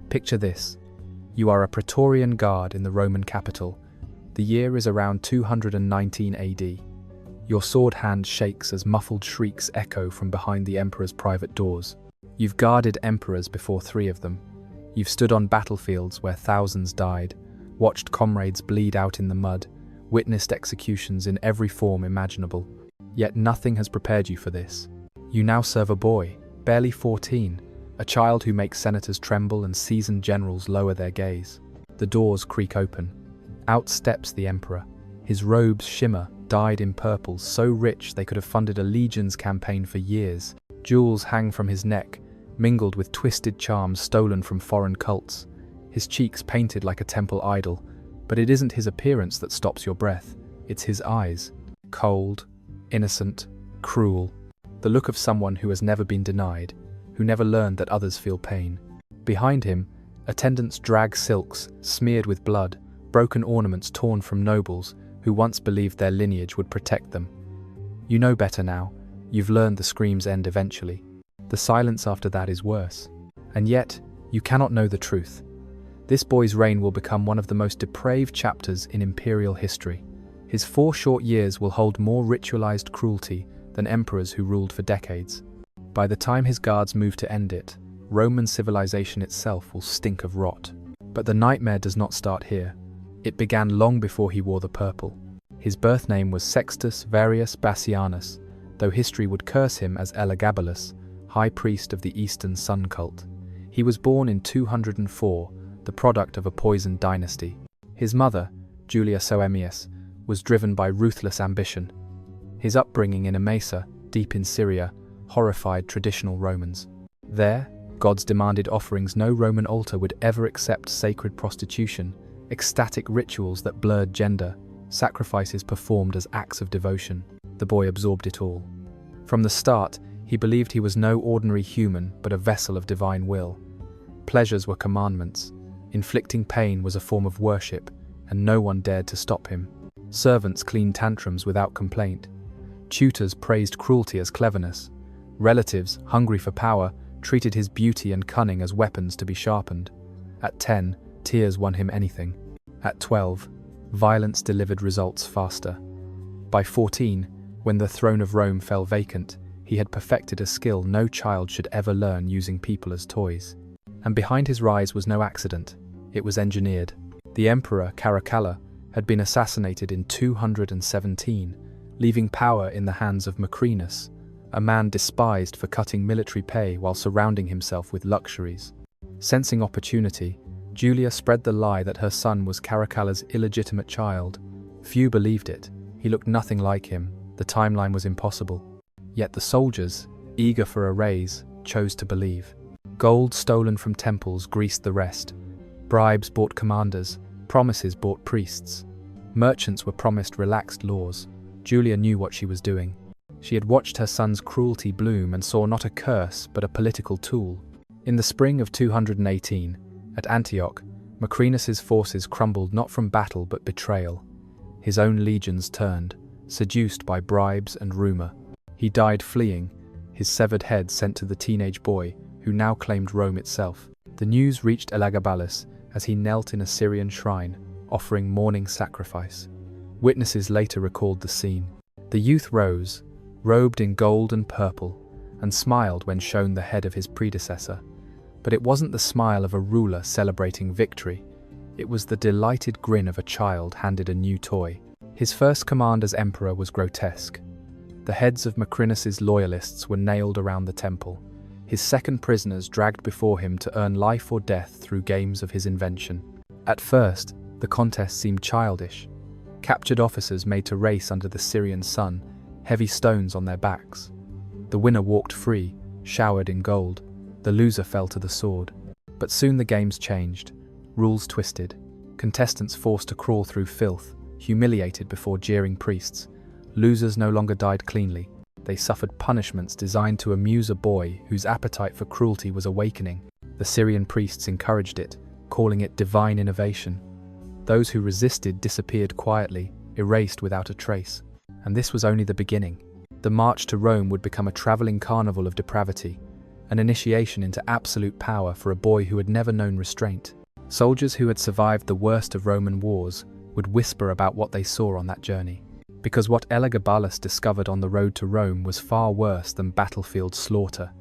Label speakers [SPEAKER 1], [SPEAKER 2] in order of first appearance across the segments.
[SPEAKER 1] Picture this. You are a Praetorian guard in the Roman capital. The year is around 219 AD. Your sword hand shakes as muffled shrieks echo from behind the emperor's private doors. You've guarded emperors before 3 of them. You've stood on battlefields where thousands died, watched comrades bleed out in the mud, witnessed executions in every form imaginable. Yet nothing has prepared you for this. You now serve a boy, barely 14, a child who makes senators tremble and seasoned generals lower their gaze. The doors creak open. Out steps the emperor. His robes shimmer, dyed in purples so rich they could have funded a legion's campaign for years. Jewels hang from his neck, mingled with twisted charms stolen from foreign cults. His cheeks painted like a temple idol. But it isn't his appearance that stops your breath. It's his eyes. Cold, innocent, cruel. The look of someone who has never been denied, who never learned that others feel pain. Behind him, attendants drag silks smeared with blood, broken ornaments torn from nobles who once believed their lineage would protect them. You know better now. You've learned the screams end eventually. The silence after that is worse. And yet, you cannot know the truth. This boy's reign will become one of the most depraved chapters in imperial history. His 4 short years will hold more ritualized cruelty than emperors who ruled for decades. By the time his guards move to end it, Roman civilization itself will stink of rot. But the nightmare does not start here. It began long before he wore the purple. His birth name was Sextus Varius Bassianus, though history would curse him as Elagabalus, high priest of the Eastern sun cult. He was born in 204, the product of a poisoned dynasty. His mother, Julia Soaemius, was driven by ruthless ambition. His upbringing in Emesa, deep in Syria, horrified traditional Romans. There, gods demanded offerings no Roman altar would ever accept: sacred prostitution, ecstatic rituals that blurred gender, sacrifices performed as acts of devotion. The boy absorbed it all. From the start, he believed he was no ordinary human but a vessel of divine will. Pleasures were commandments. Inflicting pain was a form of worship, and no one dared to stop him. Servants cleaned tantrums without complaint. Tutors praised cruelty as cleverness. Relatives, hungry for power, treated his beauty and cunning as weapons to be sharpened. At 10, tears won him anything. At 12, violence delivered results faster. By 14, when the throne of Rome fell vacant, he had perfected a skill no child should ever learn, using people as toys. And behind his rise was no accident. It was engineered. The emperor, Caracalla, had been assassinated in 217, leaving power in the hands of Macrinus, a man despised for cutting military pay while surrounding himself with luxuries. Sensing opportunity, Julia spread the lie that her son was Caracalla's illegitimate child. Few believed it. He looked nothing like him. The timeline was impossible. Yet the soldiers, eager for a raise, chose to believe. Gold stolen from temples greased the rest. Bribes bought commanders. Promises bought priests. Merchants were promised relaxed laws. Julia knew what she was doing. She had watched her son's cruelty bloom and saw not a curse but a political tool. In the spring of 218, at Antioch, Macrinus's forces crumbled not from battle but betrayal. His own legions turned, seduced by bribes and rumor. He died fleeing, his severed head sent to the teenage boy who now claimed Rome itself. The news reached Elagabalus as he knelt in a Syrian shrine, offering morning sacrifice. Witnesses later recalled the scene. The youth rose, robed in gold and purple, and smiled when shown the head of his predecessor. But it wasn't the smile of a ruler celebrating victory. It was the delighted grin of a child handed a new toy. His first command as emperor was grotesque. The heads of Macrinus's loyalists were nailed around the temple. His second prisoners dragged before him to earn life or death through games of his invention. At first, the contest seemed childish. Captured officers made to race under the Syrian sun, heavy stones on their backs. The winner walked free, showered in gold. The loser fell to the sword. But soon the games changed. Rules twisted. Contestants forced to crawl through filth, humiliated before jeering priests. Losers no longer died cleanly. They suffered punishments designed to amuse a boy whose appetite for cruelty was awakening. The Syrian priests encouraged it, calling it divine innovation. Those who resisted disappeared quietly, erased without a trace. And this was only the beginning. The march to Rome would become a traveling carnival of depravity. an initiation into absolute power for a boy who had never known restraint. Soldiers who had survived the worst of Roman wars would whisper about what they saw on that journey. Because what Elagabalus discovered on the road to Rome was far worse than battlefield slaughter.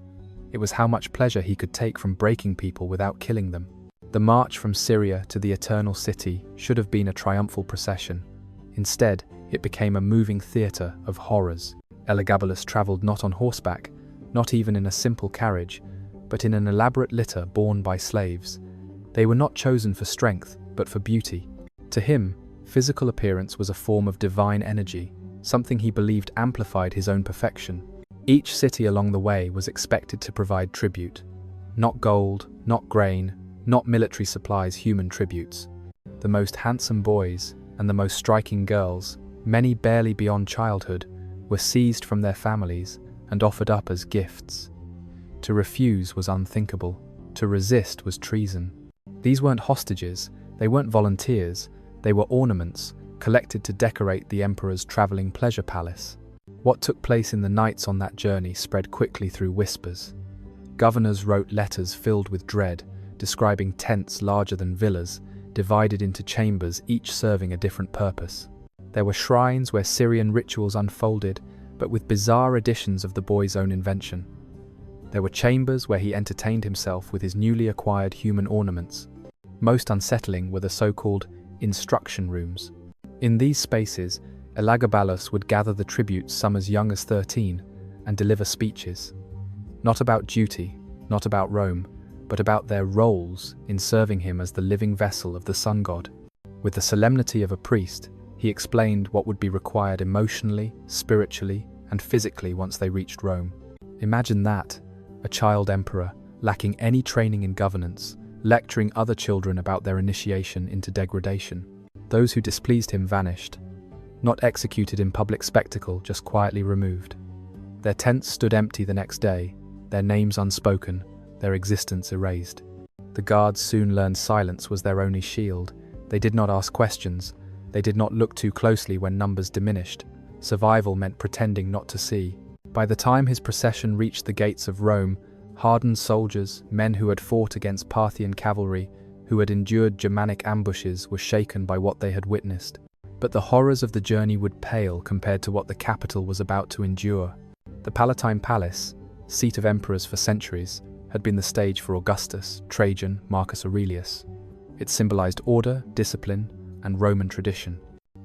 [SPEAKER 1] It was how much pleasure he could take from breaking people without killing them. The march from Syria to the Eternal City should have been a triumphal procession. Instead, it became a moving theatre of horrors. Elagabalus travelled not on horseback, not even in a simple carriage, but in an elaborate litter borne by slaves. They were not chosen for strength, but for beauty. To him, physical appearance was a form of divine energy, something he believed amplified his own perfection. Each city along the way was expected to provide tribute. Not gold, not grain, not military supplies, human tributes. The most handsome boys and the most striking girls, many barely beyond childhood, were seized from their families and offered up as gifts. To refuse was unthinkable. To resist was treason. These weren't hostages, they weren't volunteers, they were ornaments, collected to decorate the emperor's travelling pleasure palace. What took place in the nights on that journey spread quickly through whispers. Governors wrote letters filled with dread, describing tents larger than villas, divided into chambers, each serving a different purpose. There were shrines where Syrian rituals unfolded, but with bizarre additions of the boy's own invention. There were chambers where he entertained himself with his newly acquired human ornaments. Most unsettling were the so-called instruction rooms. In these spaces, Elagabalus would gather the tributes, some as young as 13, and deliver speeches. Not about duty, not about Rome, but about their roles in serving him as the living vessel of the sun god. With the solemnity of a priest, he explained what would be required emotionally, spiritually, and physically once they reached Rome. Imagine that, a child emperor, lacking any training in governance, lecturing other children about their initiation into degradation. Those who displeased him vanished. Not executed in public spectacle, just quietly removed. Their tents stood empty the next day, their names unspoken, their existence erased. The guards soon learned silence was their only shield. They did not ask questions. They did not look too closely when numbers diminished. Survival meant pretending not to see. By the time his procession reached the gates of Rome, hardened soldiers, men who had fought against Parthian cavalry, who had endured Germanic ambushes, were shaken by what they had witnessed. But the horrors of the journey would pale compared to what the capital was about to endure. The Palatine Palace, seat of emperors for centuries, had been the stage for Augustus, Trajan, Marcus Aurelius. It symbolized order, discipline, and Roman tradition.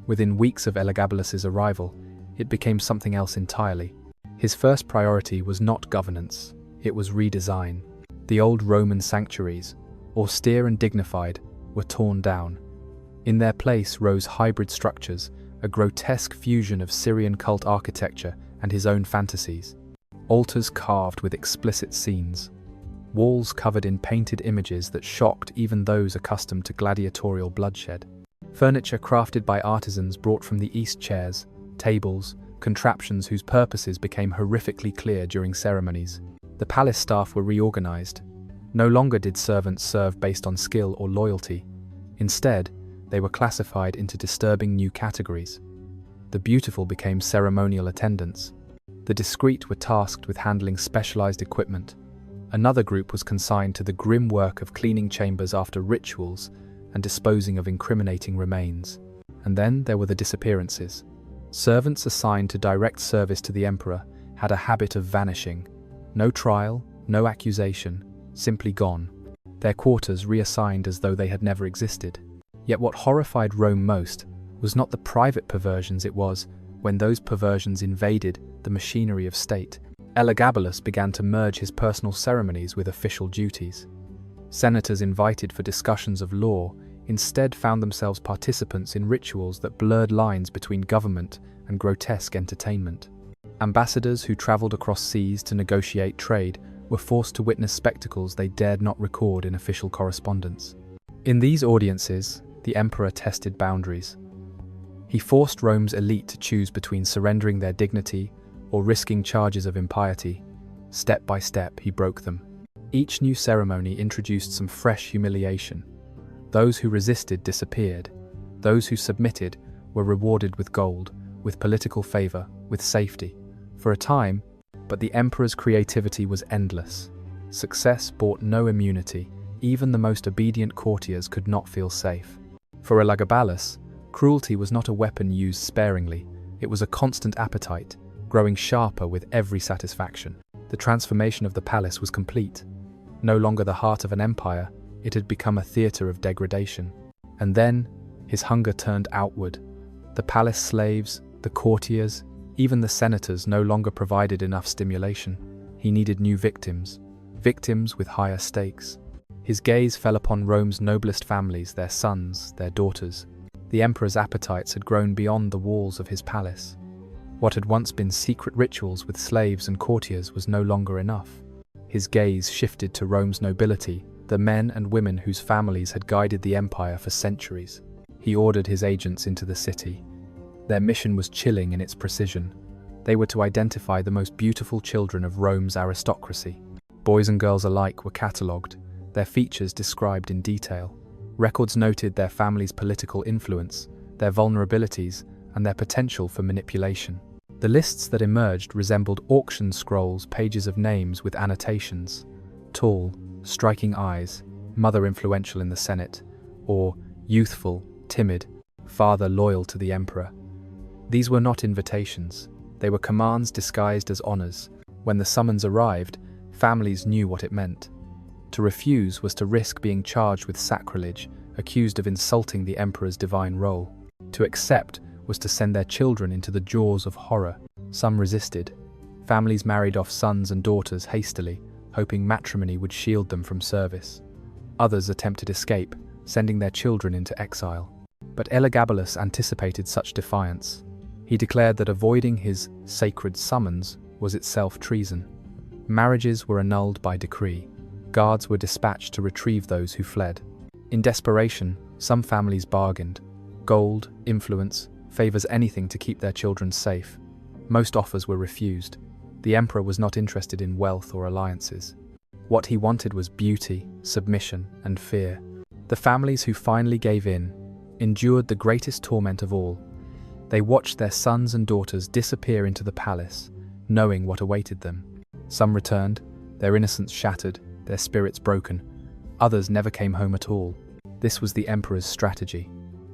[SPEAKER 1] Within weeks of Elagabalus's arrival, it became something else entirely. His first priority was not governance, it was redesign. The old Roman sanctuaries, austere and dignified, were torn down. In their place rose hybrid structures, a grotesque fusion of Syrian cult architecture and his own fantasies. Altars carved with explicit scenes. Walls covered in painted images that shocked even those accustomed to gladiatorial bloodshed. Furniture crafted by artisans brought from the East, chairs, tables, contraptions whose purposes became horrifically clear during ceremonies. The palace staff were reorganized. No longer did servants serve based on skill or loyalty. Instead, they were classified into disturbing new categories. The beautiful became ceremonial attendants. The discreet were tasked with handling specialized equipment. Another group was consigned to the grim work of cleaning chambers after rituals and disposing of incriminating remains. And then there were the disappearances. Servants assigned to direct service to the emperor had a habit of vanishing. No trial, no accusation, simply gone. Their quarters reassigned as though they had never existed. Yet what horrified Rome most was not the private perversions, it was when those perversions invaded the machinery of state. Elagabalus began to merge his personal ceremonies with official duties. Senators invited for discussions of law instead found themselves participants in rituals that blurred lines between government and grotesque entertainment. Ambassadors who traveled across seas to negotiate trade were forced to witness spectacles they dared not record in official correspondence. In these audiences, the emperor tested boundaries. He forced Rome's elite to choose between surrendering their dignity or risking charges of impiety. Step by step, he broke them. Each new ceremony introduced some fresh humiliation. Those who resisted disappeared. Those who submitted were rewarded with gold, with political favor, with safety. For a time, but the emperor's creativity was endless. Success brought no immunity. Even the most obedient courtiers could not feel safe. For Elagabalus, cruelty was not a weapon used sparingly. It was a constant appetite, growing sharper with every satisfaction. The transformation of the palace was complete. No longer the heart of an empire, it had become a theatre of degradation. And then, his hunger turned outward. The palace slaves, the courtiers, even the senators no longer provided enough stimulation. He needed new victims with higher stakes. His gaze fell upon Rome's noblest families, their sons, their daughters. The emperor's appetites had grown beyond the walls of his palace. What had once been secret rituals with slaves and courtiers was no longer enough. His gaze shifted to Rome's nobility, the men and women whose families had guided the empire for centuries. He ordered his agents into the city. Their mission was chilling in its precision. They were to identify the most beautiful children of Rome's aristocracy. Boys and girls alike were catalogued, their features described in detail. Records noted their family's political influence, their vulnerabilities, and their potential for manipulation. The lists that emerged resembled auction scrolls, pages of names with annotations. Tall, striking eyes, mother influential in the Senate, or youthful, timid, father loyal to the emperor. These were not invitations. They were commands disguised as honors. When the summons arrived, families knew what it meant. To refuse was to risk being charged with sacrilege, accused of insulting the emperor's divine role. To accept was to send their children into the jaws of horror. Some resisted. Families married off sons and daughters hastily, hoping matrimony would shield them from service. Others attempted escape, sending their children into exile. But Elagabalus anticipated such defiance. He declared that avoiding his sacred summons was itself treason. Marriages were annulled by decree. Guards were dispatched to retrieve those who fled. In desperation, some families bargained. Gold, influence, favors, anything to keep their children safe. Most offers were refused. The emperor was not interested in wealth or alliances. What he wanted was beauty, submission, and fear. The families who finally gave in endured the greatest torment of all. They watched their sons and daughters disappear into the palace, knowing what awaited them. Some returned, their innocence shattered, their spirits broken. Others never came home at all. This was the emperor's strategy: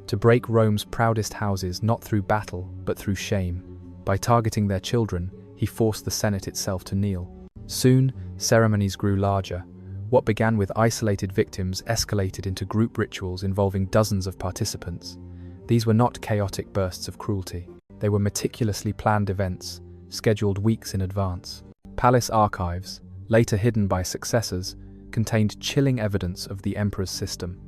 [SPEAKER 1] to break Rome's proudest houses not through battle, but through shame. By targeting their children, he forced the Senate itself to kneel. Soon, ceremonies grew larger. What began with isolated victims escalated into group rituals involving dozens of participants. These were not chaotic bursts of cruelty. They were meticulously planned events, scheduled weeks in advance. Palace archives, later hidden by successors, contained chilling evidence of the emperor's system.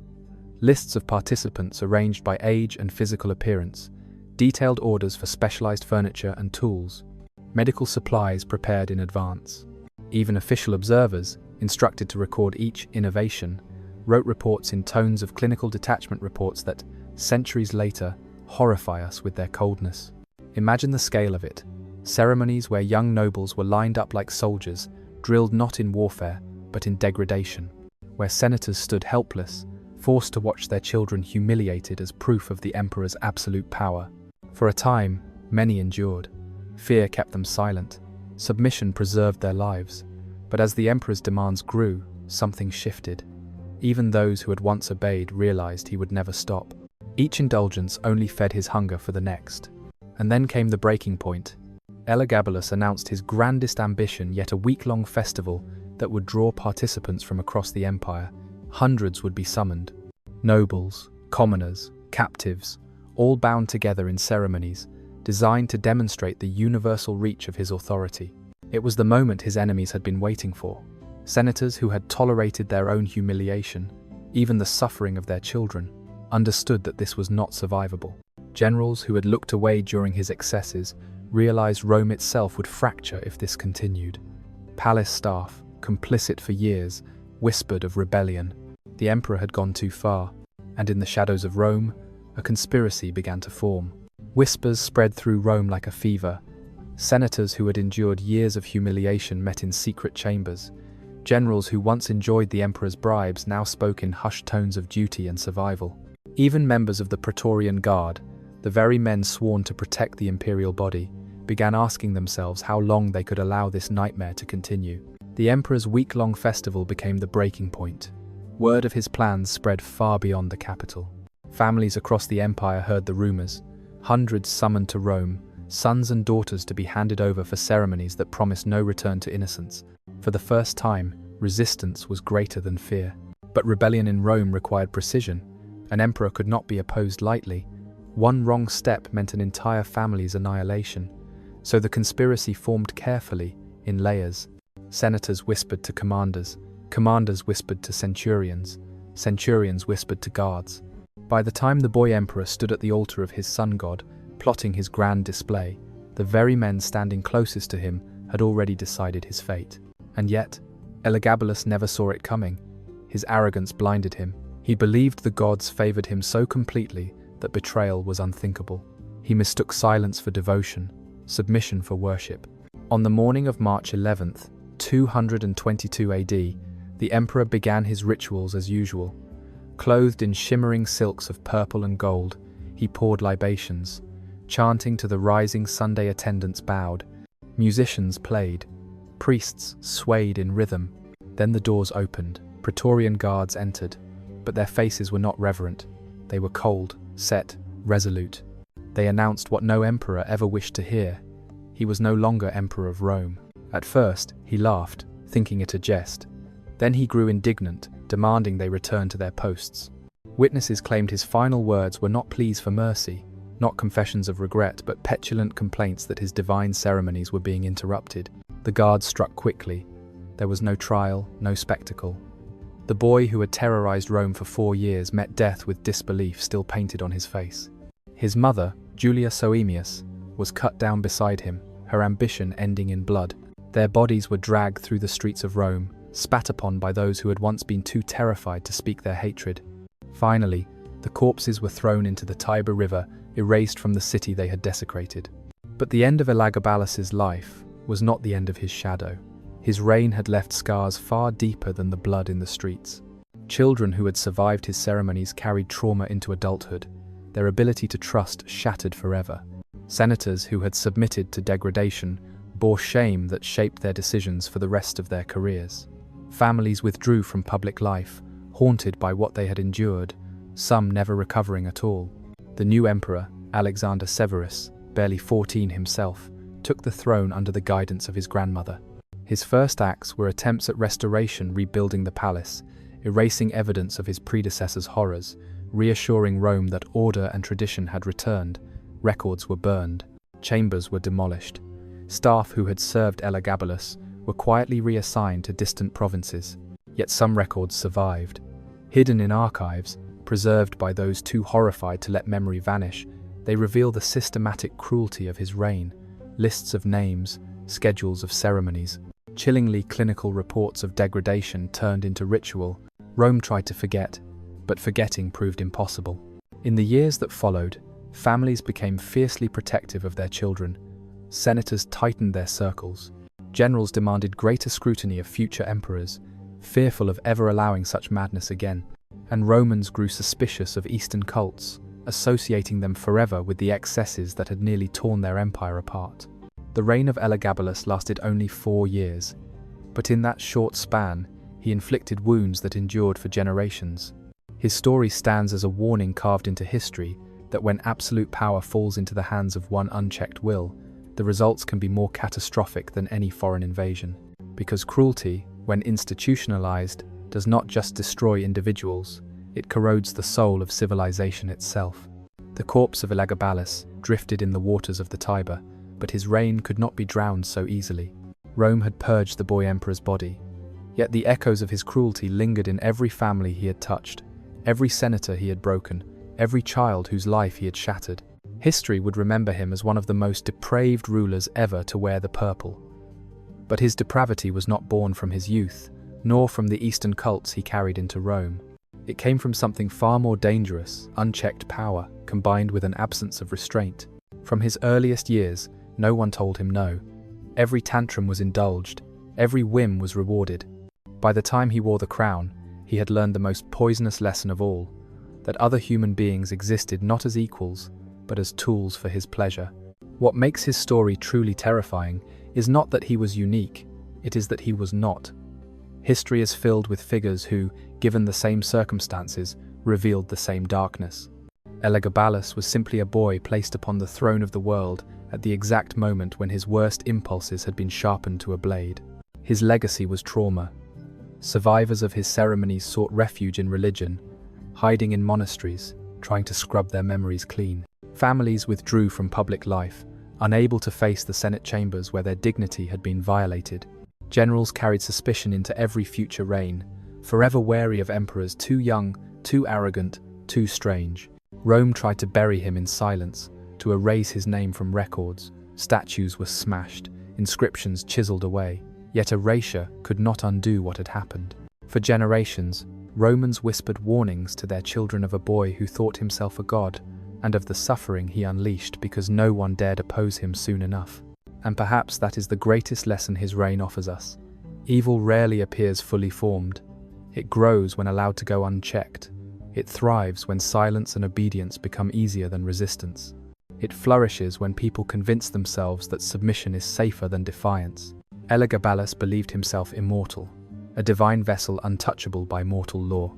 [SPEAKER 1] Lists of participants arranged by age and physical appearance, detailed orders for specialized furniture and tools, medical supplies prepared in advance. Even official observers, instructed to record each innovation, wrote reports in tones of clinical detachment reports that, centuries later, horrify us with their coldness. Imagine the scale of it. Ceremonies where young nobles were lined up like soldiers, drilled not in warfare, but in degradation. Where senators stood helpless, forced to watch their children humiliated as proof of the emperor's absolute power. For a time, many endured. Fear kept them silent. Submission preserved their lives. But as the emperor's demands grew, something shifted. Even those who had once obeyed realized he would never stop. Each indulgence only fed his hunger for the next. And then came the breaking point. Elagabalus announced his grandest ambition, yet a week-long festival that would draw participants from across the empire. Hundreds would be summoned. Nobles, commoners, captives, all bound together in ceremonies designed to demonstrate the universal reach of his authority. It was the moment his enemies had been waiting for. Senators who had tolerated their own humiliation, even the suffering of their children, understood that this was not survivable. Generals who had looked away during his excesses realized Rome itself would fracture if this continued. Palace staff, complicit for years, whispered of rebellion. The emperor had gone too far, and in the shadows of Rome, a conspiracy began to form. Whispers spread through Rome like a fever. Senators who had endured years of humiliation met in secret chambers. Generals who once enjoyed the emperor's bribes now spoke in hushed tones of duty and survival. Even members of the Praetorian Guard, the very men sworn to protect the imperial body, began asking themselves how long they could allow this nightmare to continue. The emperor's week-long festival became the breaking point. Word of his plans spread far beyond the capital. Families across the empire heard the rumors. Hundreds summoned to Rome, sons and daughters to be handed over for ceremonies that promised no return to innocence. For the first time, resistance was greater than fear. But rebellion in Rome required precision. An emperor could not be opposed lightly. One wrong step meant an entire family's annihilation. So the conspiracy formed carefully, in layers. Senators whispered to commanders, commanders whispered to centurions, centurions whispered to guards. By the time the boy emperor stood at the altar of his sun god, plotting his grand display, the very men standing closest to him had already decided his fate. And yet, Elagabalus never saw it coming. His arrogance blinded him. He believed the gods favored him so completely that betrayal was unthinkable. He mistook silence for devotion, submission for worship. On the morning of March 11th, 222 AD, the emperor began his rituals as usual. Clothed in shimmering silks of purple and gold, he poured libations. Chanting to the rising Sunday attendants bowed. Musicians played. Priests swayed in rhythm. Then the doors opened. Praetorian guards entered. But their faces were not reverent. They were cold, set, resolute. They announced what no emperor ever wished to hear. He was no longer emperor of Rome. At first, he laughed, thinking it a jest. Then he grew indignant, demanding they return to their posts. Witnesses claimed his final words were not pleas for mercy, not confessions of regret, but petulant complaints that his divine ceremonies were being interrupted. The guards struck quickly. There was no trial, no spectacle. The boy who had terrorized Rome for 4 years met death with disbelief still painted on his face. His mother, Julia Soaemius, was cut down beside him, her ambition ending in blood. Their bodies were dragged through the streets of Rome, spat upon by those who had once been too terrified to speak their hatred. Finally, the corpses were thrown into the Tiber River, erased from the city they had desecrated. But the end of Elagabalus's life was not the end of his shadow. His reign had left scars far deeper than the blood in the streets. Children who had survived his ceremonies carried trauma into adulthood, their ability to trust shattered forever. Senators who had submitted to degradation bore shame that shaped their decisions for the rest of their careers. Families withdrew from public life, haunted by what they had endured, some never recovering at all. The new emperor, Alexander Severus, barely 14 himself, took the throne under the guidance of his grandmother. His first acts were attempts at restoration, rebuilding the palace, erasing evidence of his predecessor's horrors, reassuring Rome that order and tradition had returned. Records were burned, chambers were demolished. Staff who had served Elagabalus were quietly reassigned to distant provinces. Yet some records survived. Hidden in archives, preserved by those too horrified to let memory vanish, they reveal the systematic cruelty of his reign. Lists of names, schedules of ceremonies, chillingly clinical reports of degradation turned into ritual. Rome tried to forget, but forgetting proved impossible. In the years that followed, families became fiercely protective of their children. Senators tightened their circles. Generals demanded greater scrutiny of future emperors, fearful of ever allowing such madness again. And Romans grew suspicious of Eastern cults, associating them forever with the excesses that had nearly torn their empire apart. The reign of Elagabalus lasted only 4 years, but in that short span, he inflicted wounds that endured for generations. His story stands as a warning carved into history that when absolute power falls into the hands of one unchecked will, the results can be more catastrophic than any foreign invasion. Because cruelty, when institutionalized, does not just destroy individuals, it corrodes the soul of civilization itself. The corpse of Elagabalus drifted in the waters of the Tiber, but his reign could not be drowned so easily. Rome had purged the boy emperor's body, yet the echoes of his cruelty lingered in every family he had touched, every senator he had broken, every child whose life he had shattered. History would remember him as one of the most depraved rulers ever to wear the purple. But his depravity was not born from his youth, nor from the Eastern cults he carried into Rome. It came from something far more dangerous, unchecked power, combined with an absence of restraint. From his earliest years, no one told him no. Every tantrum was indulged, every whim was rewarded. By the time he wore the crown, he had learned the most poisonous lesson of all, that other human beings existed not as equals, but as tools for his pleasure. What makes his story truly terrifying is not that he was unique, it is that he was not. History is filled with figures who, given the same circumstances, revealed the same darkness. Elagabalus was simply a boy placed upon the throne of the world at the exact moment when his worst impulses had been sharpened to a blade. His legacy was trauma. Survivors of his ceremonies sought refuge in religion, hiding in monasteries, trying to scrub their memories clean. Families withdrew from public life, unable to face the Senate chambers where their dignity had been violated. Generals carried suspicion into every future reign, forever wary of emperors too young, too arrogant, too strange. Rome tried to bury him in silence, to erase his name from records. Statues were smashed, inscriptions chiseled away, yet erasure could not undo what had happened. For generations, Romans whispered warnings to their children of a boy who thought himself a god, and of the suffering he unleashed because no one dared oppose him soon enough. And perhaps that is the greatest lesson his reign offers us. Evil rarely appears fully formed. It grows when allowed to go unchecked. It thrives when silence and obedience become easier than resistance. It flourishes when people convince themselves that submission is safer than defiance. Elagabalus believed himself immortal, a divine vessel untouchable by mortal law.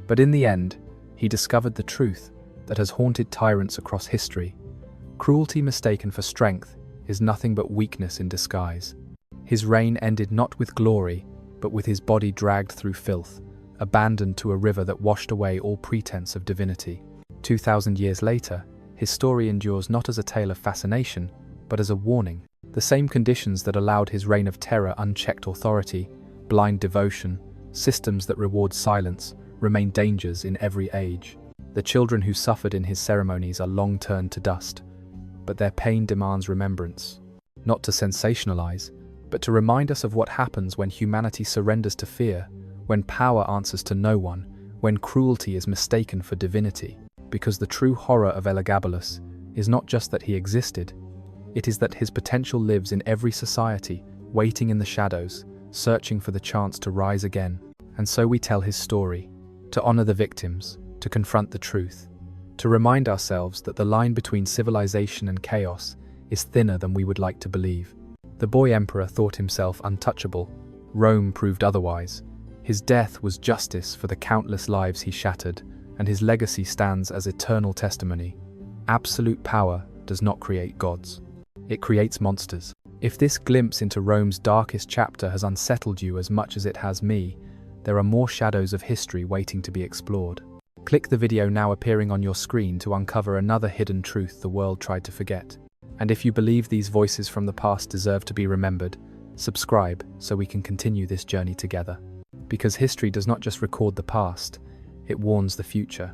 [SPEAKER 1] But in the end, he discovered the truth that has haunted tyrants across history. Cruelty mistaken for strength is nothing but weakness in disguise. His reign ended not with glory, but with his body dragged through filth, abandoned to a river that washed away all pretense of divinity. 2,000 years later, his story endures not as a tale of fascination, but as a warning. The same conditions that allowed his reign of terror unchecked authority, blind devotion, systems that reward silence, remain dangers in every age. The children who suffered in his ceremonies are long turned to dust, but their pain demands remembrance. Not to sensationalize, but to remind us of what happens when humanity surrenders to fear, when power answers to no one, when cruelty is mistaken for divinity. Because the true horror of Elagabalus is not just that he existed, it is that his potential lives in every society, waiting in the shadows, searching for the chance to rise again. And so we tell his story, to honor the victims, to confront the truth, to remind ourselves that the line between civilization and chaos is thinner than we would like to believe. The boy emperor thought himself untouchable. Rome proved otherwise. His death was justice for the countless lives he shattered, and his legacy stands as eternal testimony. Absolute power does not create gods. It creates monsters. If this glimpse into Rome's darkest chapter has unsettled you as much as it has me, there are more shadows of history waiting to be explored. Click the video now appearing on your screen to uncover another hidden truth the world tried to forget. And if you believe these voices from the past deserve to be remembered, subscribe so we can continue this journey together. Because history does not just record the past, it warns the future.